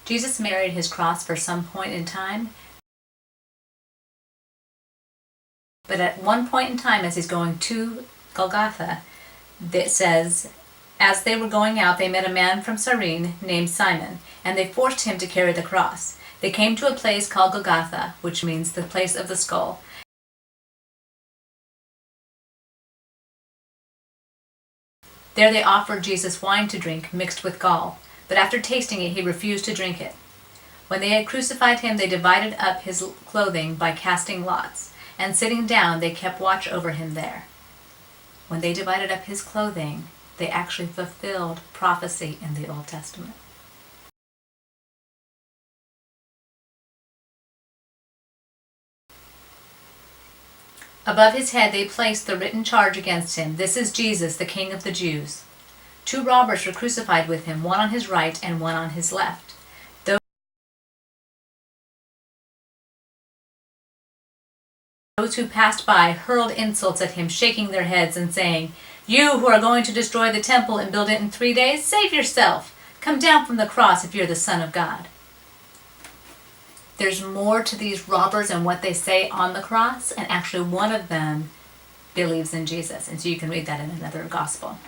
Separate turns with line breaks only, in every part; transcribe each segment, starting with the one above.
Jesus married his cross for some point in time, but at one point in time, as he's going to Golgotha, it says, as they were going out, they met a man from Cyrene named Simon, and they forced him to carry the cross. They came to a place called Golgotha, which means the place of the skull. There they offered Jesus wine to drink mixed with gall, but after tasting it, he refused to drink it. When they had crucified him, they divided up his clothing by casting lots, and sitting down, they kept watch over him there. When they divided up his clothing, they actually fulfilled prophecy in the Old Testament. Above his head they placed the written charge against him, "This is Jesus, the King of the Jews." 2 robbers were crucified with him, one on his right and one on his left. Those who passed by hurled insults at him, shaking their heads and saying, "You who are going to destroy the temple and build it in 3 days, save yourself. Come down from the cross if you're the Son of God." There's more to these robbers and what they say on the cross, and actually one of them believes in Jesus, and so you can read that in another gospel.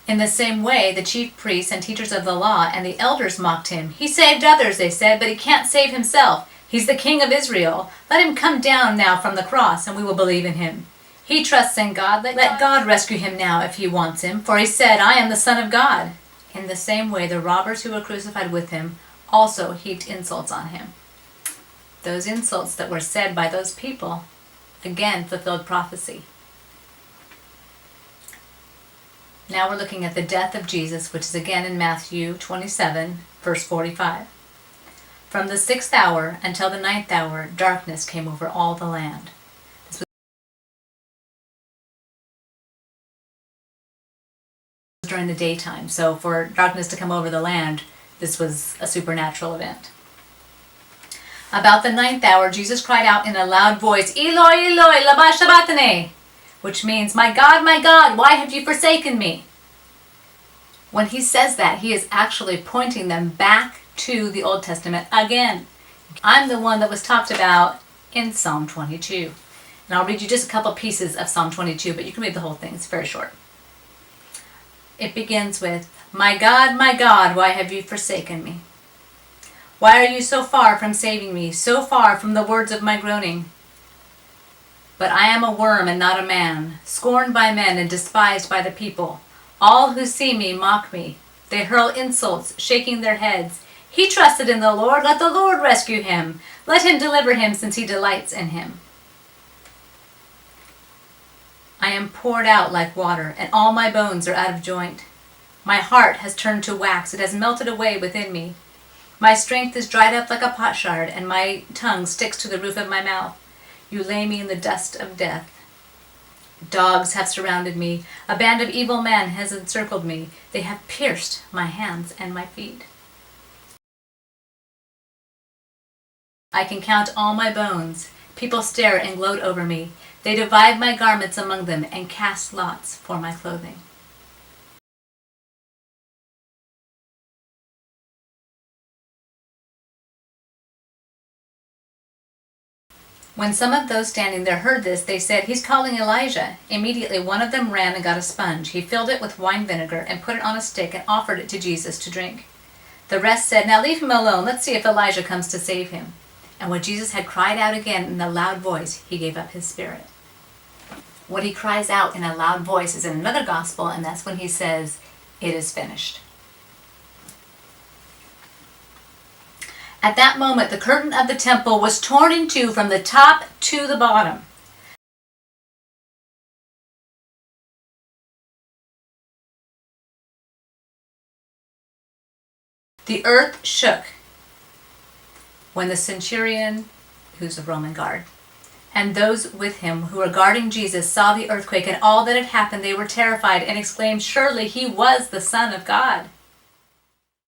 In the same way, the chief priests and teachers of the law and the elders mocked him. "He saved others," they said, "but he can't save himself. He's the King of Israel. Let him come down now from the cross, and we will believe in him. He trusts in God. Let God rescue him now if he wants him, for he said, 'I am the Son of God.'" In the same way, the robbers who were crucified with him also heaped insults on him. Those insults that were said by those people again fulfilled prophecy. Now we're looking at the death of Jesus, which is again in Matthew 27, verse 45. "From the 6th hour until the 9th hour, darkness came over all the land." This was during the daytime, so for darkness to come over the land, this was a supernatural event. About the 9th hour, Jesus cried out in a loud voice, "Eloi, Eloi, lama sabachthani," which means, my God, why have you forsaken me?" When he says that, he is actually pointing them back to the Old Testament again. I'm the one that was talked about in Psalm 22. And I'll read you just a couple pieces of Psalm 22, but you can read the whole thing. It's very short. It begins with, my God, why have you forsaken me? Why are you so far from saving me, so far from the words of my groaning? But I am a worm and not a man, scorned by men and despised by the people. All who see me mock me. They hurl insults, shaking their heads. He trusted in the Lord. Let the Lord rescue him. Let him deliver him, since he delights in him. I am poured out like water, and all my bones are out of joint. My heart has turned to wax. It has melted away within me. My strength is dried up like a potsherd, and my tongue sticks to the roof of my mouth. You lay me in the dust of death. Dogs have surrounded me. A band of evil men has encircled me. They have pierced my hands and my feet. I can count all my bones. People stare and gloat over me. They divide my garments among them and cast lots for my clothing. When some of those standing there heard this, they said, "He's calling Elijah." Immediately one of them ran and got a sponge. He filled it with wine vinegar and put it on a stick and offered it to Jesus to drink. The rest said, "Now leave him alone. Let's see if Elijah comes to save him." And when Jesus had cried out again in a loud voice, he gave up his spirit. What he cries out in a loud voice is in another gospel, and that's when he says, "It is finished." At that moment, the curtain of the temple was torn in two from the top to the bottom. The earth shook when the centurion, who's a Roman guard, and those with him who were guarding Jesus saw the earthquake and all that had happened. They were terrified and exclaimed, "Surely he was the Son of God."